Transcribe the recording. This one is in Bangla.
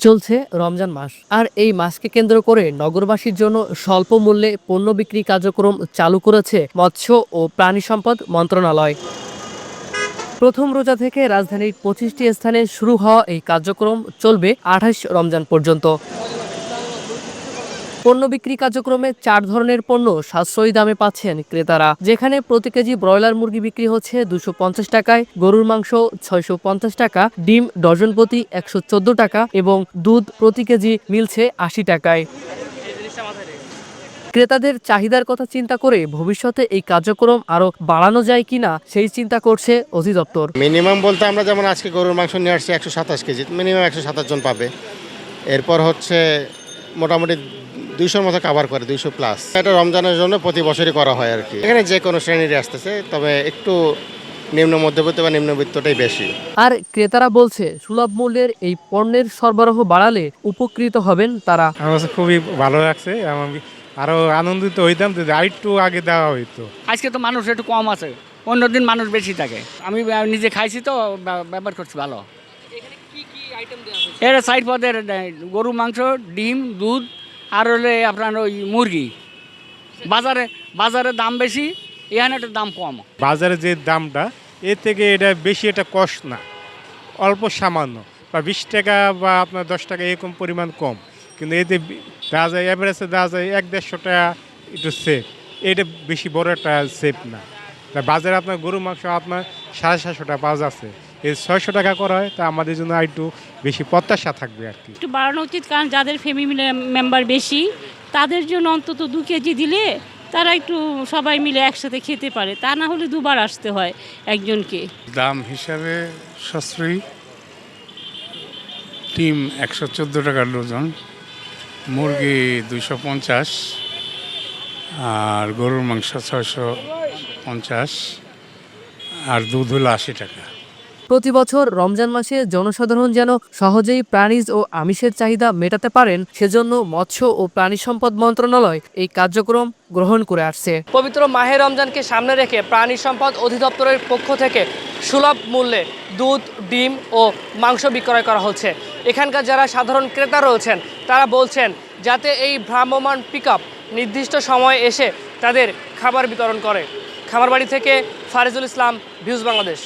চলছে রমজান মাস, আর এই মাসকে কেন্দ্র করে নগরবাসীর জন্য স্বল্প মূল্যে পণ্য বিক্রি কার্যক্রম চালু করেছে মৎস্য ও প্রাণী সম্পদ মন্ত্রণালয়। প্রথম রোজা থেকে রাজধানীর 25টি স্থানে শুরু হওয়া এই কার্যক্রম চলবে 28 রমজান পর্যন্ত। পণ্য বিক্রি কার্যক্রমে 4 ধরনের পণ্য সাশ্রয়ী দামে পাচ্ছেন ক্রেতারা, যেখানে প্রতি কেজি ব্রয়লার মুরগি বিক্রি হচ্ছে 250 টাকায়, গরুর মাংস 650 টাকা, ডিম ডজন প্রতি 114 টাকা এবং দুধ প্রতি কেজি মিলছে 80 টাকায়। ক্রেতাদের চাহিদার কথা চিন্তা করে ভবিষ্যতে এই কার্যক্রম আরো বাড়ানো যায় কিনা সেই চিন্তা করছে অধিদপ্তর। মিনিমাম বলতে আমরা যেমন আজকে গরুর মাংস নিয়ে আসছি 127 কেজি, মিনিমাম 127 জন পাবে। এরপর হচ্ছে মোটামুটি 200-র মতো কাভার করে, 200 প্লাস। এটা রমজানের জন্য প্রতি বছরই করা হয় আর কি। এখানে যে কোনো শ্রেণীরই আসতেছে, তবে একটু নিম্ন মধ্যবিত্ত বা নিম্নবিত্তটাই বেশি। আর ক্রেতারা বলছে সুলভ মূল্যের এই পণ্যের সরবরাহ বাড়ালে উপকৃত হবেন তারা। আমার কাছে খুবই ভালো লাগছে, আমি আরো আনন্দিত হইতাম যদি আরেকটু আগে দেওয়া হইতো। আজকে তো মানুষ একটু কম আছে, অন্যদিন মানুষ বেশি থাকে। আমি নিজে খাইছি তো ব্যবহার করছি ভালো। এর সাইড পদের গরু মাংস, ডিম, দুধ আর হলে আপনার ওই মুরগি। বাজারে দাম বেশি, এখানে একটু দাম কম। বাজারে যে দামটা এর থেকে এটা বেশি, এটা কষ্ট না, অল্প সামান্য বা 20 টাকা বা আপনার 10 টাকা এরকম পরিমাণ কম, কিন্তু এতে দেওয়া যায় অ্যাভারেজে দেওয়া যায় 100-150 টাকা একটু সেফ। এটা বেশি বড় একটা সেফ না। তা বাজারে আপনার গরু মাংস আপনার 750 টাকা পাওয়া যাচ্ছে, এই 600 টাকা করা হয়, তা আমাদের জন্য একটু বেশি প্রত্যাশা থাকবে আর কি। একটু বাড়ানো উচিত, কারণ যাদের ফ্যামিলি মেম্বার বেশি তাদের জন্য অন্তত 2 কেজি দিলে তারা একটু সবাই মিলে একসাথে খেতে পারে, তা না হলে দুবার আসতে হয় একজনকে। দাম হিসাবে সাশ্রয়ী। ডিম 114 টাকা ডজন, মুরগি 250, আর গরুর মাংস 650, আর দুধ হলো 80 টাকা। প্রতি বছর রমজান মাসে জনসাধারণ যেন সহজেই প্রাণীজ ও আমিষের চাহিদা মেটাতে পারেন, সেজন্য মৎস্য ও প্রাণী সম্পদ মন্ত্রণালয় এই কার্যক্রম গ্রহণ করে আসছে। পবিত্র মাহে রমজানকে সামনে রেখে প্রাণী সম্পদ অধিদপ্তরের পক্ষ থেকে সুলভ মূল্যে দুধ, ডিম ও মাংস বিক্রয় করা হচ্ছে। এখানকার যারা সাধারণ ক্রেতা রয়েছেন তারা বলছেন যাতে এই ভ্রাম্যমাণ পিকআপ নির্দিষ্ট সময়ে এসে তাদের খাবার বিতরণ করে। খামারবাড়ি থেকে ফারিজুল ইসলাম, ভিউজ বাংলাদেশ।